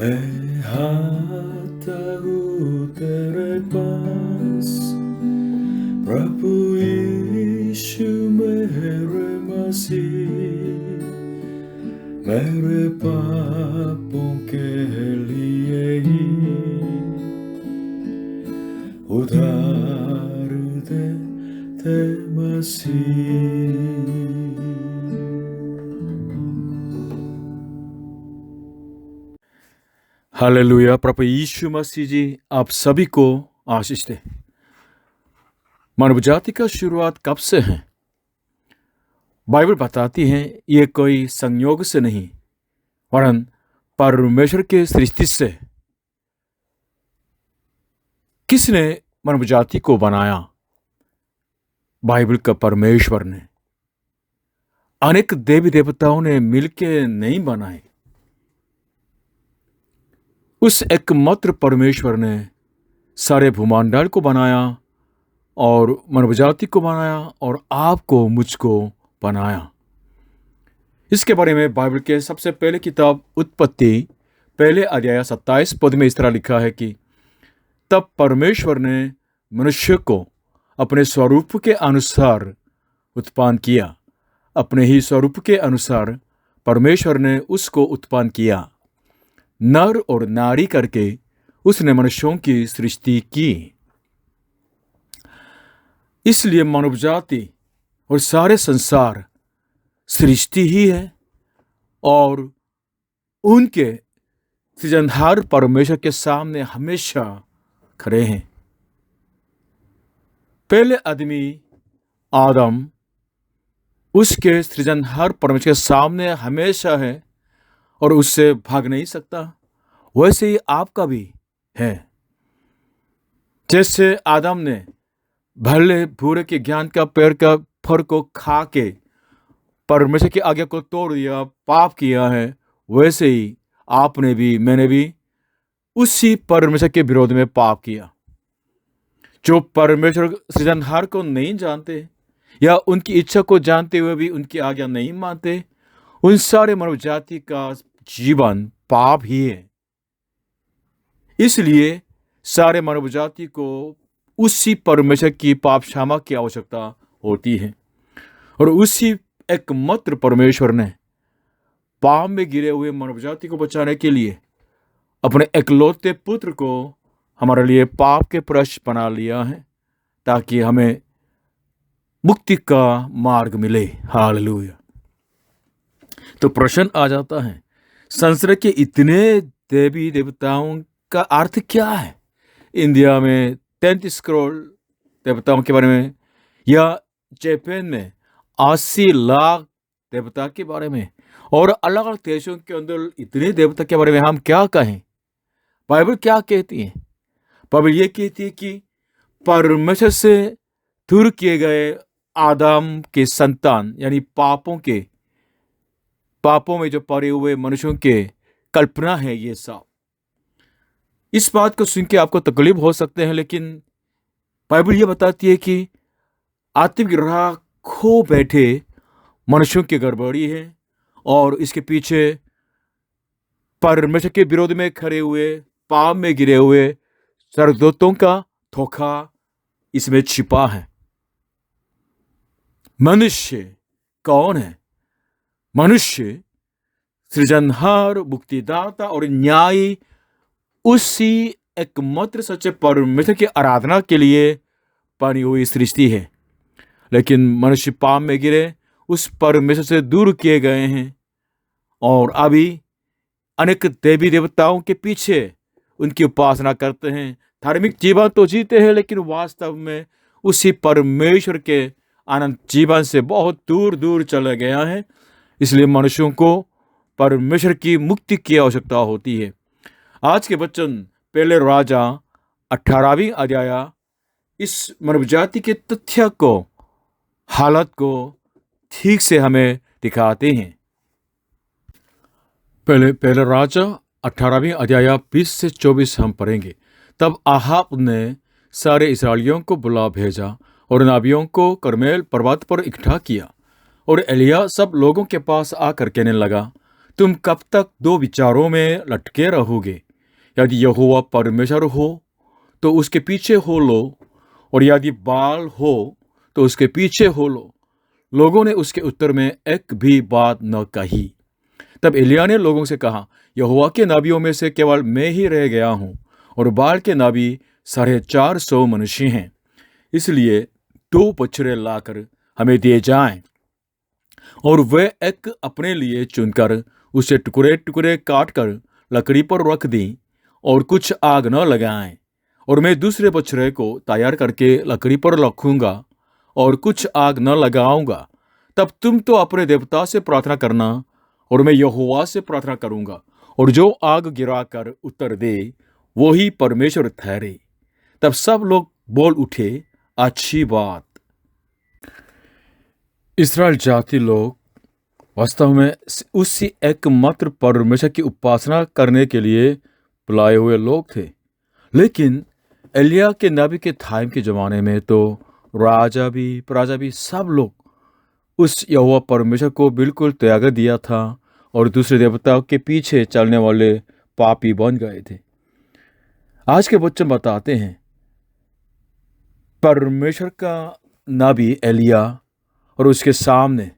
मैं आता हूँ तेरे पास, प्रभु यीशु मेरे मसीह, मेरे पापों के लिए ही उधार दे मसीह। हालेलुया। प्रभु यीशु मसीह जी आप सभी को आशीष दे। मानव जाति का शुरुआत कब से है? बाइबल बताती है ये कोई संयोग से नहीं, वरन परमेश्वर के सृष्टि से। किसने मानव जाति को बनाया? बाइबल का परमेश्वर ने। अनेक देवी देवताओं ने मिलकर नहीं बनाए। उस एकमात्र परमेश्वर ने सारे भूमंडल को बनाया और मानव जाति को बनाया और आपको मुझको बनाया। इसके बारे में बाइबल के सबसे पहले किताब उत्पत्ति पहले अध्याय 27 पद में इस तरह लिखा है कि तब परमेश्वर ने मनुष्य को अपने स्वरूप के अनुसार उत्पन्न किया। अपने ही स्वरूप के अनुसार परमेश्वर ने उसको उत्पन्न किया। नर और नारी करके उसने मनुष्यों की सृष्टि की। इसलिए मानव जाति और सारे संसार सृष्टि ही है और उनके सृजनहार परमेश्वर के सामने हमेशा खड़े हैं। पहले आदमी आदम उसके सृजनहार परमेश्वर के सामने हमेशा है और उससे भाग नहीं सकता। वैसे ही आपका भी है। जैसे आदम ने भले बुरे के ज्ञान का पेड़ का फल को खा के परमेश्वर की आज्ञा को तोड़ दिया, पाप किया है, वैसे ही आपने भी, मैंने भी उसी परमेश्वर के विरोध में पाप किया। जो परमेश्वर सृजनहार को नहीं जानते या उनकी इच्छा को जानते हुए भी उनकी आज्ञा नहीं मानते, उन सारे मानव जाति का जीवन पाप ही है। इसलिए सारे मानव जाति को उसी परमेश्वर की पाप क्षमा की आवश्यकता होती है और उसी एकमात्र परमेश्वर ने पाप में गिरे हुए मानव जाति को बचाने के लिए अपने एकलौते पुत्र को हमारे लिए पाप के प्रायश्चित बना लिया है, ताकि हमें मुक्ति का मार्ग मिले। हालेलुया। तो प्रश्न आ जाता है, संसार के इतने देवी देवताओं का अर्थ क्या है? इंडिया में 33 करोड़ देवताओं के बारे में या जापान में 80 लाख देवता के बारे में और अलग अलग देशों के अंदर इतने देवता के बारे में हम क्या कहें? बाइबल क्या कहती है? बाइबल ये कहती है कि परमेश्वर से दूर किए गए आदम के संतान यानी पापों में जो पड़े हुए मनुष्यों के कल्पना है ये सब। इस बात को सुन के आपको तकलीफ हो सकते हैं, लेकिन बाइबल ये बताती है कि आत्मिक राह खो बैठे मनुष्यों की गड़बड़ी है और इसके पीछे परमेश्वर के विरोध में खड़े हुए, पाप में गिरे हुए स्वर्गदूतों का धोखा इसमें छिपा है। मनुष्य कौन है? मनुष्य सृजनहार, मुक्तिदाता और न्यायी उसी एकमात्र सच्चे परमेश्वर की आराधना के लिए बनी हुई सृष्टि है। लेकिन मनुष्य पाप में गिरे, उस परमेश्वर से दूर किए गए हैं और अभी अनेक देवी देवताओं के पीछे उनकी उपासना करते हैं। धार्मिक जीवन तो जीते हैं, लेकिन वास्तव में उसी परमेश्वर के आनंद जीवन से बहुत दूर दूर चले गया है। इसलिए मनुष्यों को परमेश्वर की मुक्ति की आवश्यकता होती है। आज के वचन पहले राजा 18वीं अध्याय इस मानव जाति के तथ्य को, हालत को ठीक से हमें दिखाते हैं। पहले राजा 18वीं अध्याय 20 से 24 हम पढ़ेंगे। तब आहाब ने सारे इस्राएलियों को बुला भेजा और नबियों को कर्मेल पर्वत पर इकट्ठा किया और एलिया सब लोगों के पास आकर कहने लगा, तुम कब तक दो विचारों में लटके रहोगे? यदि यहोवा परमेश्वर हो तो उसके पीछे हो लो, और यदि बाल हो तो उसके पीछे हो लो। लोगों ने उसके उत्तर में एक भी बात न कही। तब एलिय्याह ने लोगों से कहा, यहोवा के नबियों में से केवल मैं ही रह गया हूँ, और बाल के नबी 450 मनुष्य हैं। इसलिए 2 बछड़े लाकर हमें दिए जाएं, और वे एक अपने लिए चुनकर उसे टुकड़े टुकड़े काट कर लकड़ी पर रख दें, और कुछ आग न लगाएं। और मैं दूसरे बछड़े को तैयार करके लकड़ी पर रखूंगा और कुछ आग न लगाऊंगा। तब तुम तो अपने देवता से प्रार्थना करना, और मैं यहोवा से प्रार्थना करूंगा, और जो आग गिराकर उत्तर दे वो ही परमेश्वर ठहरे। तब सब लोग बोल उठे, अच्छी बात। इस्राएल जाति लोग वास्तव में उसी एकमात्र परमेश्वर की उपासना करने के लिए बुलाए हुए लोग थे। लेकिन एलिय्याह के नबी के टाइम के ज़माने में तो राजा भी प्रजा भी सब लोग उस यहोवा परमेश्वर को बिल्कुल त्याग दिया था, और दूसरे देवताओं के पीछे चलने वाले पापी बन गए थे। आज के बच्चे बताते हैं, परमेश्वर का नबी एलिय्याह और उसके सामने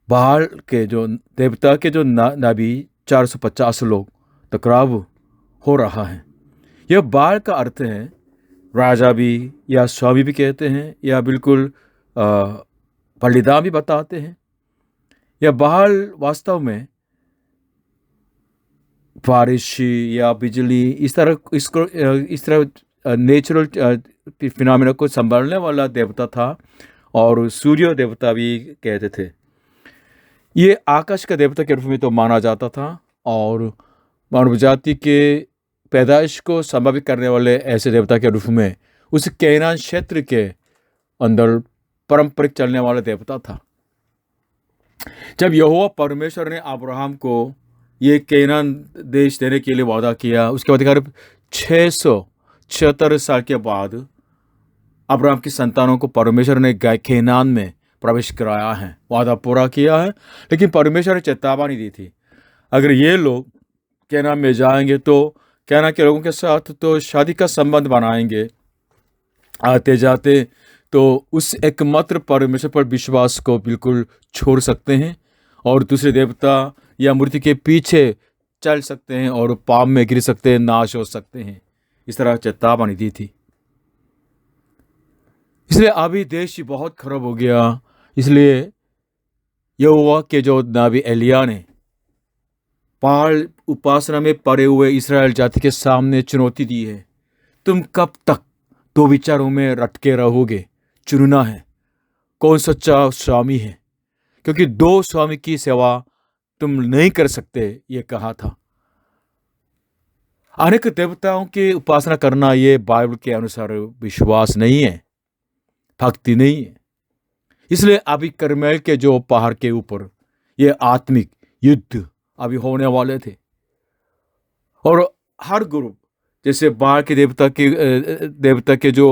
बाल के जो देवता के जो नबी 450 लोग टकराव हो रहा है। यह बाल का अर्थ है राजा भी या स्वामी भी कहते हैं, या बिल्कुल बलिदान भी बताते हैं। यह बाल वास्तव में बारिश या बिजली इस तरह नेचुरल फिनोमेना को संभालने वाला देवता था, और सूर्य देवता भी कहते थे। ये आकाश का देवता के रूप में तो माना जाता था, और मानव जाति के पैदाइश को संभावित करने वाले ऐसे देवता के रूप में उस कैनान क्षेत्र के अंदर पारंपरिक चलने वाला देवता था। जब यहोवा परमेश्वर ने अब्राहम को ये कैनान देश देने के लिए वादा किया, उसके बाद करीब 676 साल के बाद अब्राहम की संतानों को परमेश्वर ने कैनान में प्रवेश कराया है, वादा पूरा किया है। लेकिन परमेश्वर ने चेतावनी दी थी, अगर ये लोग कैनान में जाएंगे तो कैनान के लोगों के साथ तो शादी का संबंध बनाएंगे, आते जाते तो उस एकमात्र परमेश्वर पर विश्वास को बिल्कुल छोड़ सकते हैं, और दूसरे देवता या मूर्ति के पीछे चल सकते हैं, और पाप में गिर सकते हैं, नाश हो सकते हैं। इस तरह चेतावनी दी थी। इसलिए अभी देश बहुत खराब हो गया। इसलिए यहोवा के जो नबी एलिय्याह ने बाल उपासना में पड़े हुए इस्राएल जाति के सामने चुनौती दी है, तुम कब तक 2 विचारों में रटके रहोगे? चुनना है कौन सच्चा स्वामी है, क्योंकि 2 स्वामी की सेवा तुम नहीं कर सकते, ये कहा था। अनेक देवताओं की उपासना करना ये बाइबल के अनुसार विश्वास नहीं है, भक्ति नहीं है। इसलिए अभी करमेल के जो पहाड़ के ऊपर ये आत्मिक युद्ध अभी होने वाले थे, और हर गुरु जैसे बाल के देवता के जो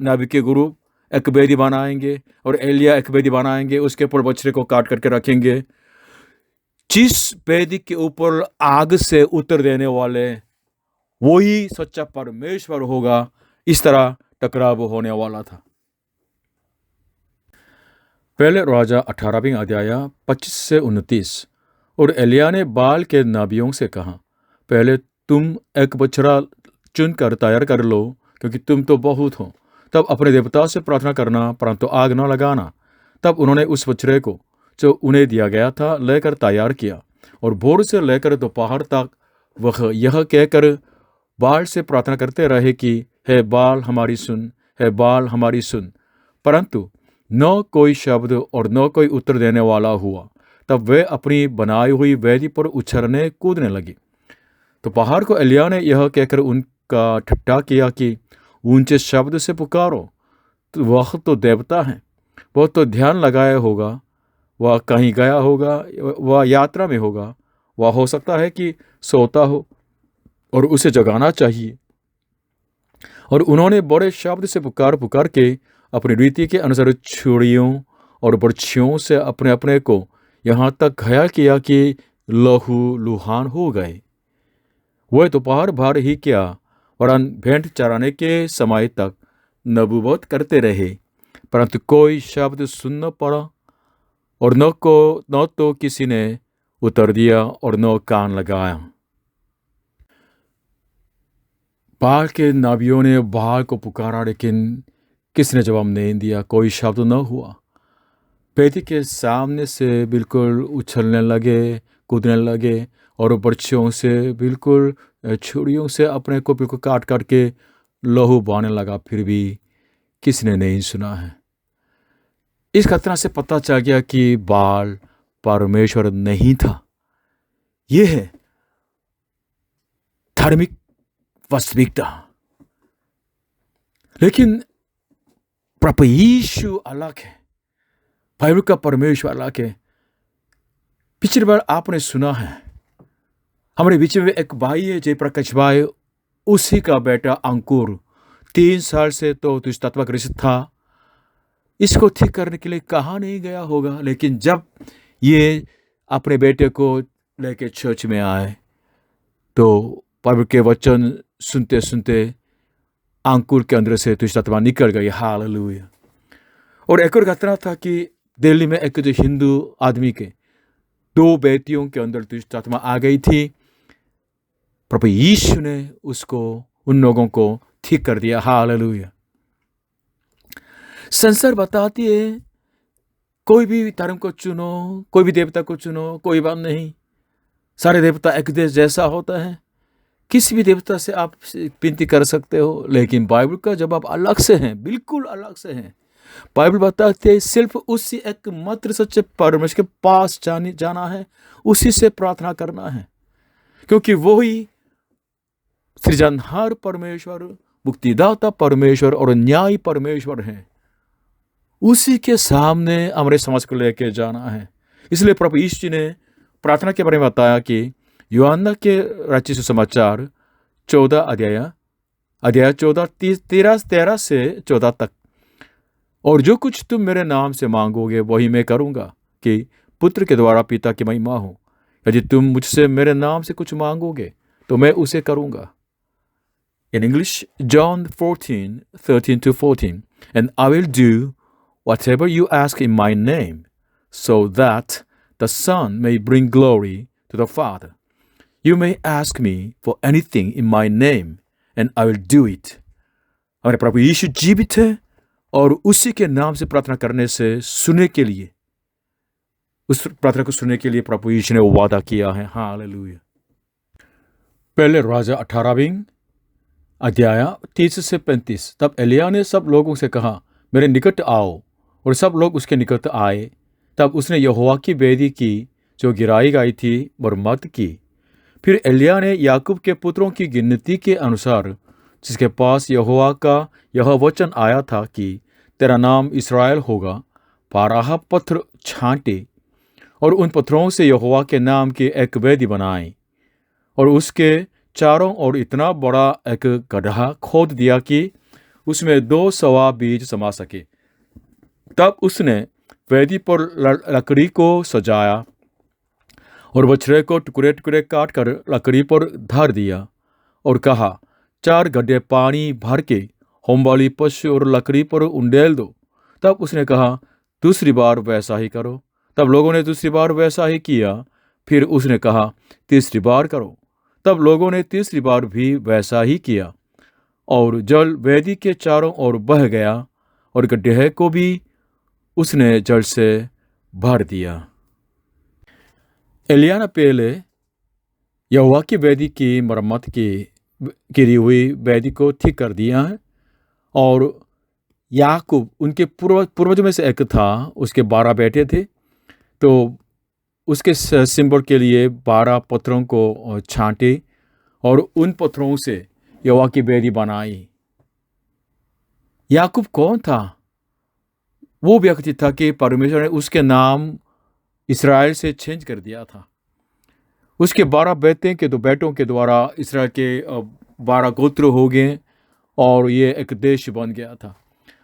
नबी के गुरु एक वेदी बनाएंगे, और एलिय्याह एक वेदी बनाएंगे, उसके ऊपर बछड़े को काट करके रखेंगे। जिस वेदी के ऊपर आग से उतर देने वाले वही सच्चा परमेश्वर होगा, इस तरह टकराव होने वाला था। पहले राजा 18वें अध्याय 25 से 29। और एलिय्याह ने बाल के नबियों से कहा, पहले तुम एक बछड़ा चुनकर तैयार कर लो, क्योंकि तुम तो बहुत हो। तब अपने देवता से प्रार्थना करना, परंतु आग न लगाना। तब उन्होंने उस बछड़े को जो उन्हें दिया गया था लेकर तैयार किया, और भोर से लेकर दोपहर तक वह यह कहकर बाल से प्रार्थना करते रहे कि हे बाल हमारी सुन, हे बाल हमारी सुन। परंतु न कोई शब्द और न कोई उत्तर देने वाला हुआ। तब वे अपनी बनाई हुई वेदी पर उछलने कूदने लगे। तो पहाड़ को एलिय्याह ने यह कहकर उनका ठट्ठा किया कि ऊंचे शब्द से पुकारो, तो वह तो देवता है, वह तो ध्यान लगाया होगा, वह कहीं गया होगा, वह यात्रा में होगा, वह हो सकता है कि सोता हो और उसे जगाना चाहिए। और उन्होंने बड़े शब्द से पुकार के अपनी रीति के अनुसार छुरियों और बर्छियों से अपने अपने को यहाँ तक घायल किया कि लहू लुहान हो गए। वह दोपहर भर ही क्या वरन भेंट चराने के समय तक नबूवत करते रहे, परंतु कोई शब्द सुन न पड़ा और न तो किसी ने उत्तर दिया और न कान लगाया। बाल के नबियों ने बाल को पुकारा, लेकिन किसने जवाब नहीं दिया। कोई शब्द न हुआ। बेदी के सामने से बिल्कुल उछलने लगे, कूदने लगे और बर्छियों से बिल्कुल छुरियों से अपने को बिल्कुल काट काट के लहू बहाने लगा। फिर भी किसी ने नहीं सुना है। इस घटना से पता चल गया कि बाल परमेश्वर नहीं था। यह है धार्मिक वास्तविकता। लेकिन प्रभु यीशु अलग है, बाइबल का परमेश्वर अलग है। पिछली बार आपने सुना है, हमारे बीच में एक भाई है जयप्रकाश भाई, उसी का बेटा अंकुर 3 साल से तो दुष्टात्मक था। इसको ठीक करने के लिए कहाँ नहीं गया होगा, लेकिन जब ये अपने बेटे को लेके चर्च में आए तो बाइबल के वचन सुनते सुनते अंकुर के अंदर से दुष्टात्मा निकल गई। हालेलुया। और एक और घटना था कि दिल्ली में एक जो हिंदू आदमी के 2 बेटियों के अंदर दुष्टात्मा आ गई थी। प्रभु यीशु ने उन लोगों को ठीक कर दिया। हालेलुया। संसार बताती है कोई भी धर्म को चुनो, कोई भी देवता को चुनो, कोई बात नहीं, सारे देवता एक जैसा होता है। किसी भी देवता से आप विनती कर सकते हो, लेकिन बाइबल का जवाब अलग से है, बिल्कुल अलग से है। बाइबल बताते हैं सिर्फ उसी एकमात्र सच्चे परमेश्वर के पास जाना है, उसी से प्रार्थना करना है, क्योंकि वही सृजनहार परमेश्वर, मुक्तिदाता परमेश्वर और न्यायी परमेश्वर है। उसी के सामने हमारे समाज को लेकर जाना है। इसलिए प्रभु यीशु ने प्रार्थना के बारे में बताया कि यूहन्ना के रचित सुसमाचार 14 अध्याय 14 13 से 14 तक, और जो कुछ तुम मेरे नाम से मांगोगे वही मैं करूँगा, कि पुत्र के द्वारा पिता की महिमा हो। यदि तुम मुझसे मेरे नाम से कुछ मांगोगे तो मैं उसे करूँगा। In English, John 14:13-14, and I will do whatever you ask in my name, so that the Son may bring glory to the Father. You may ask me for anything in my name, and I will do it. हमारे प्रभु यीशु जीवित है और उसी के नाम से प्रार्थना करने से सुनने के लिए, उस प्रार्थना को सुनने के लिए प्रभु यीशु ने वादा किया है। हालेलुया। पहले राजा 18 अध्याय 30 से 35। तब एलिया ने सब लोगों से कहा, मेरे निकट आओ, और सब लोग उसके निकट आए। तब उसने यहोवा की वेदी की जो गिराई गई थी मरम्मत की। फिर एलिया ने याकूब के पुत्रों की गिनती के अनुसार, जिसके पास यहोवा का यह वचन आया था कि तेरा नाम इस्राएल होगा, 12 पत्थर छांटे और उन पत्थरों से यहोवा के नाम की एक वेदी बनाई, और उसके चारों ओर इतना बड़ा एक गड्ढा खोद दिया कि उसमें 2 सवा बीज समा सके। तब उसने वेदी पर लकड़ी को सजाया और बछड़े को टुकड़े टुकड़े काट कर लकड़ी पर धर दिया और कहा, 4 गड्ढे पानी भर के होमबलि पशु और लकड़ी पर उंडेल दो। तब उसने कहा, दूसरी बार वैसा ही करो। तब लोगों ने दूसरी बार वैसा ही किया। फिर उसने कहा, तीसरी बार करो। तब लोगों ने तीसरी बार भी वैसा ही किया, और जल वेदी के चारों ओर बह गया और गड्ढे को भी उसने जल से भर दिया। एलिया ने पहले यहोवा की वेदी की मरम्मत की, गिरी हुई वेदी को ठीक कर दिया है। और याकूब उनके पूर्वजों में से एक था, उसके 12 बेटे थे, तो उसके सिंबल के लिए 12 पत्थरों को छांटे और उन पत्थरों से यहोवा की वेदी बनाई। याकूब कौन था? वो व्यक्ति था कि परमेश्वर ने उसके नाम इस्राएल से चेंज कर दिया था। उसके 12 बेटों के द्वारा इस्राएल के 12 गोत्र हो गए और ये एक देश बन गया था,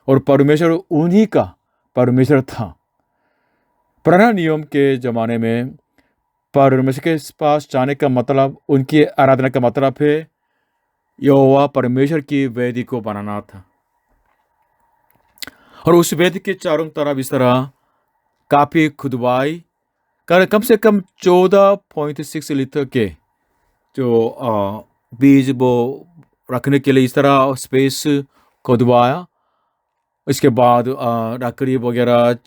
और परमेश्वर उन्हीं का परमेश्वर था। पुराना नियम के ज़माने में परमेश्वर के पास जाने का मतलब, उनकी आराधना का मतलब है यहोवा परमेश्वर की वेदी को बनाना था। और उस वेदी के चारों तरफ इस तरह काफी खुदवाई कर कम से कम 14.6 लीटर के जो बीज वो रखने के लिए इस तरह स्पेस खुदवाया। इसके बाद लकड़ी वगैरह,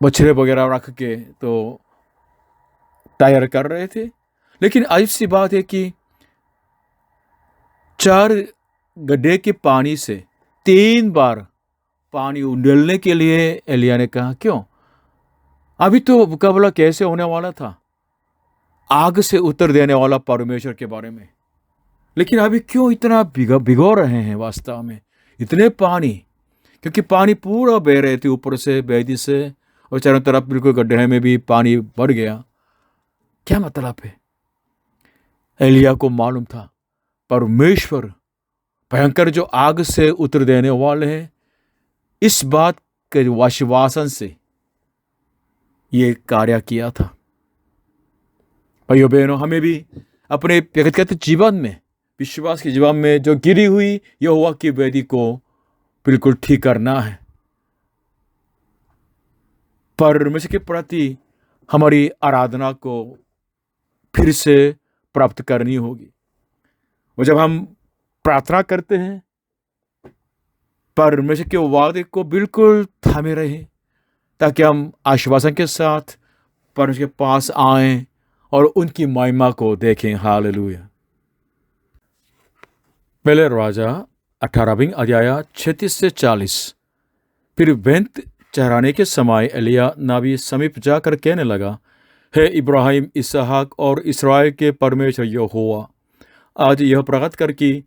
बछड़े वगैरह रख के तो तैयार कर रहे थे। लेकिन अजीब सी बात है कि 4 गड्ढे के पानी से 3 बार पानी उंडेलने के लिए एलिया ने कहा, क्यों? अभी तो मुकाबला कैसे होने वाला था? आग से उत्तर देने वाला परमेश्वर के बारे में। लेकिन अभी क्यों इतना भिगो रहे हैं वास्तव में इतने पानी? क्योंकि पानी पूरा बह रहे थे ऊपर से, वेदी से, और चारों तरफ बिल्कुल गड्ढे में भी पानी बढ़ गया। क्या मतलब है? एलिया को मालूम था परमेश्वर भयंकर जो आग से उतर देने वाले हैं। इस बात के आश्वासन से ये कार्य किया था। भाइयों बहनों, हमें भी अपने व्यक्तिगत जीवन में, विश्वास के जीवन में जो गिरी हुई यहोवा की वेदी को बिल्कुल ठीक करना है। परमेश्वर के प्रति हमारी आराधना को फिर से प्राप्त करनी होगी। और जब हम प्रार्थना करते हैं, परमेश्वर के वादे को बिल्कुल थामे रहें, ताकि हम आश्वासन के साथ परमेश्वर के पास आएं और उनकी महिमा को देखें। हालेलुया। पहले राजा 18वीं अध्याय 36 से 40। फिर बेंत चढ़ाने के समय एलिया नबी समीप जाकर कहने लगा, हे इब्राहिम, इसहाक और इस्राएल के परमेश्वर यहोवा, आज यह प्रकट कर कि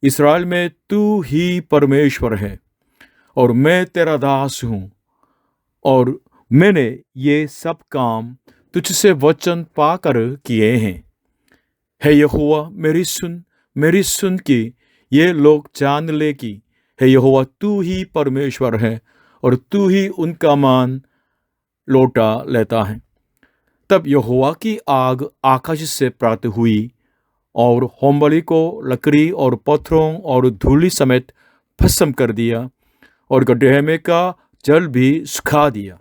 इस्राएल में तू ही परमेश्वर है और मैं तेरा दास हूँ, और मैंने ये सब काम तुझसे वचन पाकर किए हैं। हे यहोवा, मेरी सुन कि ये लोग जान ले कि हे यहोवा, तू ही परमेश्वर है और तू ही उनका मान लौटा लेता है। तब यहोवा की आग आकाश से प्राप्त हुई और होमबलि को लकड़ी और पत्थरों और धूलि समेत भस्म कर दिया, और गड्ढे में का जल भी सुखा दिया।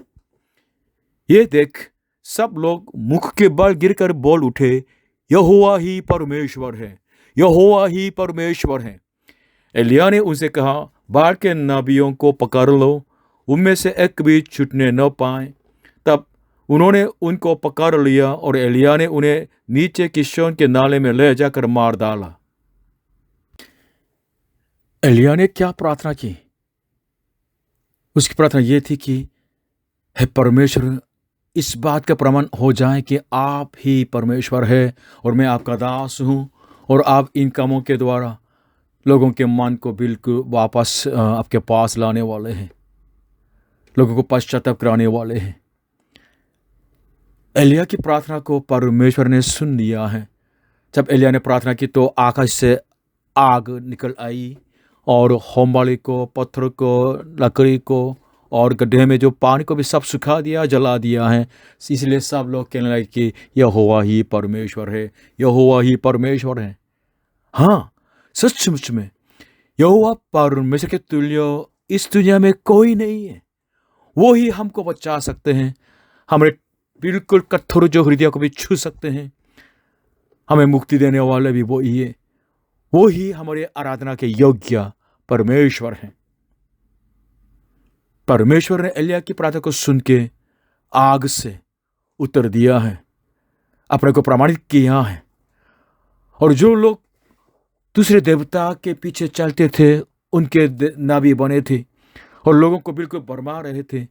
ये देख सब लोग मुख के बल गिरकर बोल उठे, यहोवा ही परमेश्वर है, यहोवा ही परमेश्वर है। एलिया ने उनसे कहा, बाहर के नबियों को पकड़ लो, उनमें से एक भी छूटने न पाए। तब उन्होंने उनको पकड़ लिया और एलिया ने उन्हें नीचे किशोन के नाले में ले जाकर मार डाला। एलिया ने क्या प्रार्थना की? उसकी प्रार्थना यह थी कि हे परमेश्वर, इस बात का प्रमाण हो जाए कि आप ही परमेश्वर है और मैं आपका दास हूँ, और आप इन कामों के द्वारा लोगों के मन को बिल्कुल वापस आपके पास लाने वाले हैं, लोगों को पश्चाताप कराने वाले हैं। एलिया की प्रार्थना को परमेश्वर ने सुन लिया है। जब एलिया ने प्रार्थना की तो आकाश से आग निकल आई और होमबलि को, पत्थर को, लकड़ी को और गड्ढे में जो पानी को भी सब सुखा दिया, जला दिया है। इसलिए सब लोग कहने लगे कि यहोवा ही परमेश्वर है, यहोवा ही परमेश्वर है। हाँ, सचमुच में यहोवा परमेश्वर के तुल्य इस दुनिया में कोई नहीं है। वो ही हमको बचा सकते हैं, हमारे बिल्कुल कठोर जो हृदय को भी छू सकते हैं। हमें मुक्ति देने वाले भी वो ही है। वो ही हमारे आराधना के योग्य परमेश्वर हैं। परमेश्वर ने एलिया की प्रार्थना को सुन के आग से उत्तर दिया है, अपने को प्रमाणित किया है। और जो लोग दूसरे देवता के पीछे चलते थे, उनके नबी बने थे और लोगों को बिल्कुल भरमा रहे थे,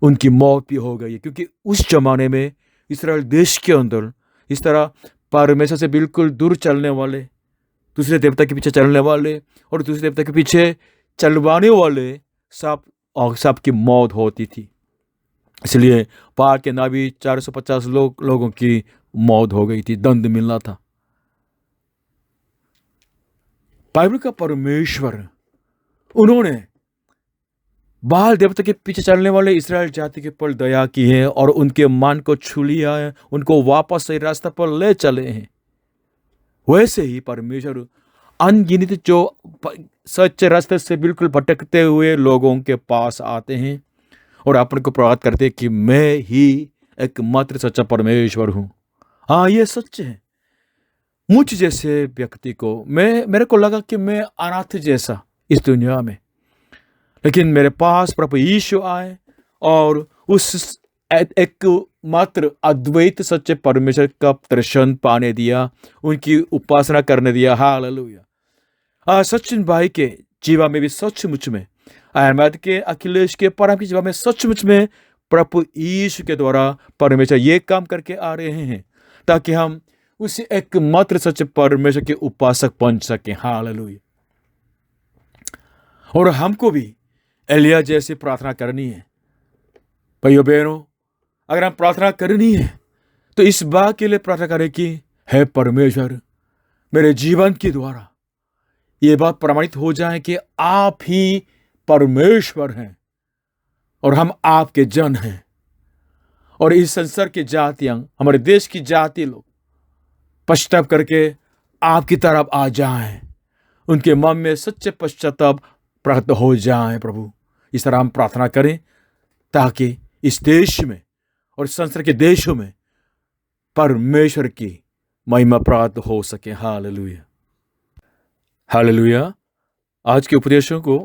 उनकी मौत भी हो गई। क्योंकि उस जमाने में इस्राएल देश के अंदर इस तरह परमेश्वर से बिल्कुल दूर चलने वाले, दूसरे देवता के पीछे चलने वाले और दूसरे देवता के पीछे चलवाने वाले सब की मौत होती थी। इसलिए पहाड़ के नबी 450 लोगों की मौत हो गई थी, दंड मिलना था। बाइबल का परमेश्वर, उन्होंने बाल देवता के पीछे चलने वाले इस्राएल जाति के पर दया की है और उनके मन को छू लिया है, उनको वापस सही रास्ते पर ले चले हैं। वैसे ही परमेश्वर अनगिनत जो सच्चे रास्ते से बिल्कुल भटकते हुए लोगों के पास आते हैं और अपने को प्रकट करते हैं कि मैं ही एकमात्र सच्चा परमेश्वर हूँ। हाँ, ये सच है। मुझ जैसे व्यक्ति को मेरे को लगा कि मैं अनाथ जैसा इस दुनिया में, लेकिन मेरे पास प्रभु यीशु आए और उस एक मात्र अद्वैत सच्चे परमेश्वर का दर्शन पाने दिया, उनकी उपासना करने दिया। हालेलुया। सचिन भाई के जीवा में भी सचमुच में, अहमद के, अखिलेश के, परम के जीवा में सचमुच में प्रभु यीशु के द्वारा परमेश्वर ये काम करके आ रहे हैं ताकि हम उस एकमात्र सच्चे परमेश्वर के उपासक बन सकें। हालेलुया। और हमको भी एलिया जैसी प्रार्थना करनी है। भाइयों बहनों, अगर हम प्रार्थना करनी है तो इस बात के लिए प्रार्थना करें कि हे परमेश्वर, मेरे जीवन के द्वारा ये बात प्रमाणित हो जाए कि आप ही परमेश्वर हैं और हम आपके जन हैं, और इस संसार की जातियां, हमारे देश की जाति लोग पश्चाताप करके आपकी तरफ आ जाएं, उनके मन में सच्चे पश्चाताप प्रकट हो जाएं। प्रभु, इस तरह हम प्रार्थना करें ताकि इस देश में और संसार के देशों में परमेश्वर की महिमा प्राप्त हो सके। Hallelujah, hallelujah. आज के उपदेशों को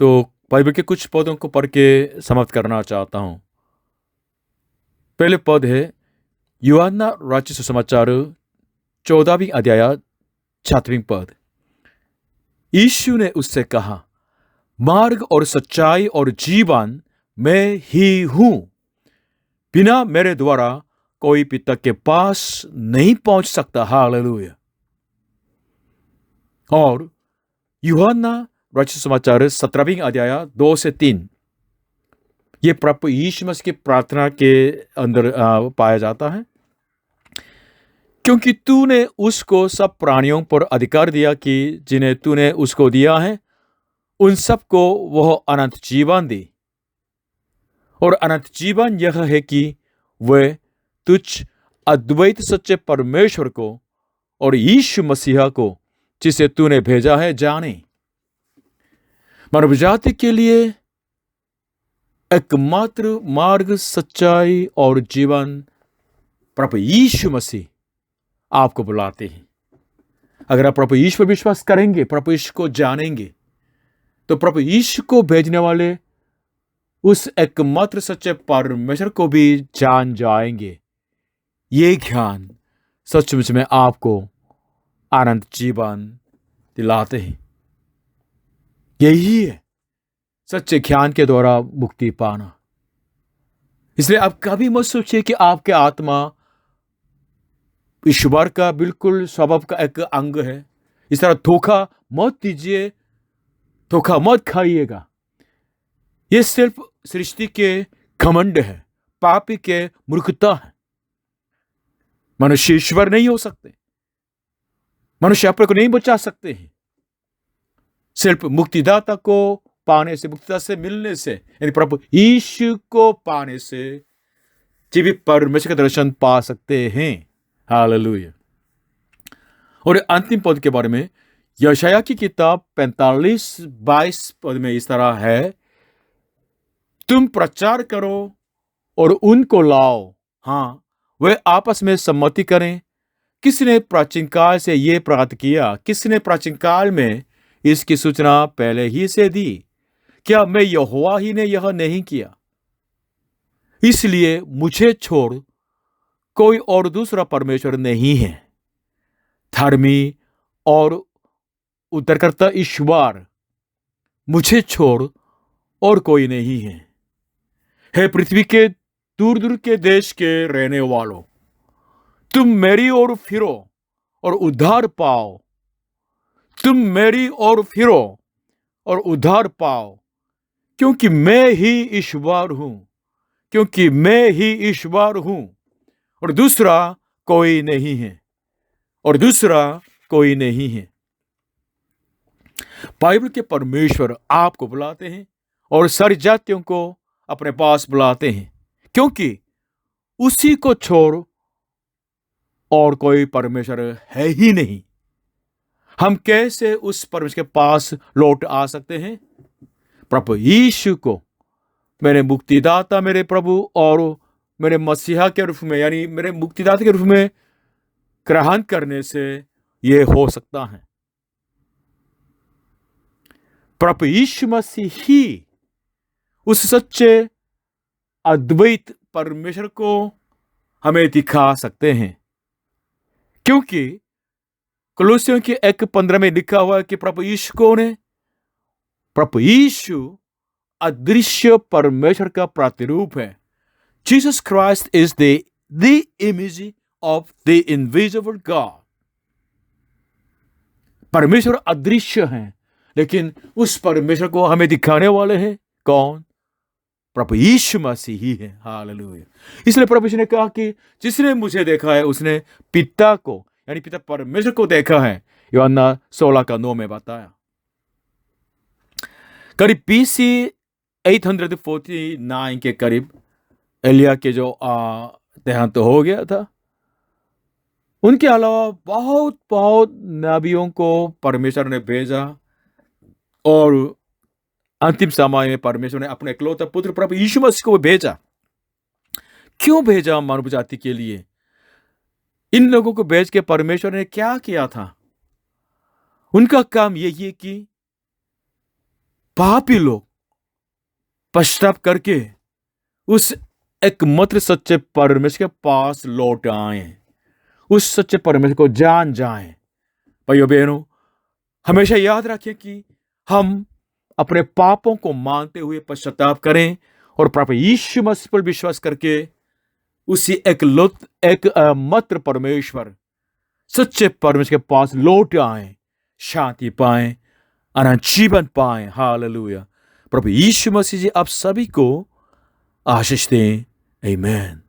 तो बाइबल के कुछ पदों को पढ़ के समाप्त करना चाहता हूं। पहले पद है यूहन्ना रचित सुसमाचार 14वीं अध्याय 7वीं पद। यीशु ने उससे कहा, मार्ग और सच्चाई और जीवन मैं ही हूं, बिना मेरे द्वारा कोई पिता के पास नहीं पहुंच सकता। हालेलुया। और यूहन्ना रचित सुसमाचार 17वीं अध्याय 2 से 3, ये प्रभु यीशु मसीह की प्रार्थना के अंदर पाया जाता है। क्योंकि तूने उसको सब प्राणियों पर अधिकार दिया कि जिन्हें तूने उसको दिया है उन सबको वह अनंत जीवन दी, और अनंत जीवन यह है कि वे तुझ अद्वैत सच्चे परमेश्वर को और यीशु मसीहा को जिसे तूने भेजा है जाने। मानव जाति के लिए एकमात्र मार्ग, सच्चाई और जीवन प्रभु यीशु मसीह आपको बुलाते हैं। अगर आप प्रभु यीशु पर विश्वास करेंगे, प्रभु यीशु को जानेंगे, तो प्रभु यीशु को भेजने वाले उस एकमात्र सच्चे परमेश्वर को भी जान जाएंगे। ये ज्ञान सचमुच में आपको अनंत जीवन दिलाते हैं। यही है सच्चे ज्ञान के द्वारा मुक्ति पाना। इसलिए आप कभी मत सोचिए कि आपके आत्मा ईश्वर का बिल्कुल स्वभाव का एक अंग है। इस तरह धोखा मत दीजिए, धोखा मत खाइएगा। यह सिर्फ सृष्टि के घमंड है, पापी के मूर्खता है। मनुष्य ईश्वर नहीं हो सकते, मनुष्य अपने को नहीं बचा सकते हैं। सिर्फ मुक्तिदाता को पाने से, मुक्तिदाता से मिलने से, यानी प्रभु यीशु को पाने से जीवित परमेश्वर का दर्शन पा सकते हैं। हालेलुया। और अंतिम पद के बारे में यशायाह की किताब 45-22 पद में इस तरह है, तुम प्रचार करो और उनको लाओ, हाँ वे आपस में सम्मति करें। किसने प्राचीन काल से ये प्राप्त किया? किसने प्राचीन काल में इसकी सूचना पहले ही से दी? क्या मैं यहोवा ही ने यह नहीं किया? इसलिए मुझे छोड़ कोई और दूसरा परमेश्वर नहीं है। धर्मी और उद्धारकर्ता ईश्वर मुझे छोड़ और कोई नहीं है। हे पृथ्वी के दूर दूर के देश के रहने वालों, तुम मेरी ओर फिरो और उद्धार पाओ। तुम मेरी ओर फिरो और उद्धार पाओ, क्योंकि मैं ही ईश्वर हूं, क्योंकि मैं ही ईश्वर हूं और दूसरा कोई नहीं है, और दूसरा कोई नहीं है। बाइबल के परमेश्वर आपको बुलाते हैं और सारी जातियों को अपने पास बुलाते हैं, क्योंकि उसी को छोड़ और कोई परमेश्वर है ही नहीं। हम कैसे उस परमेश्वर के पास लौट आ सकते हैं? प्रभु यीशु को मेरे मुक्तिदाता, मेरे प्रभु और मेरे मसीहा के रूप में, यानी मेरे मुक्तिदाता के रूप में ग्रहण करने से यह हो सकता है। प्रभु यीशु मसीह ही उस सच्चे अद्वैत परमेश्वर को हमें दिखा सकते हैं, क्योंकि कुलुस्सियों की 1:15 में लिखा हुआ है कि प्रभु यीशु अदृश्य परमेश्वर का प्रतिरूप है। Jesus Christ is the image of the invisible God. परमेश्वर अदृश्य है, लेकिन उस परमेश्वर को हमें दिखाने वाले हैं कौन? प्रभु यीशु मसीह ही है। हालेलुया। इसलिए प्रभु यीशु ने कहा कि जिसने मुझे देखा है उसने पिता को, यानी पिता परमेश्वर को देखा है। यूहन्ना 16:9 में बताया। करीब BC 849 के करीब एलिया के जो देहांत हो गया था, उनके अलावा बहुत बहुत नबियों को परमेश्वर ने भेजा, और अंतिम समय में परमेश्वर ने अपने इकलौते पुत्र प्रभु यीशु मसीह को भेजा। क्यों भेजा? मानव जाति के लिए। इन लोगों को भेज के परमेश्वर ने क्या किया था? उनका काम यही है कि पापी लोग पश्चाताप करके उस एकमात्र सच्चे परमेश्वर के पास लौट आए, उस सच्चे परमेश्वर को जान जाएं। भाइयों बहनों, हमेशा याद रखें कि हम अपने पापों को मानते हुए पश्चाताप करें और प्रभु यीशु मसीह पर विश्वास करके उसी एकमात्र परमेश्वर, सच्चे परमेश्वर के पास लौट आए, शांति पाएं, अनंत जीवन पाएं। हालेलुया। प्रभु यीशु मसीह जी आप सभी को आशीष दें। आमीन।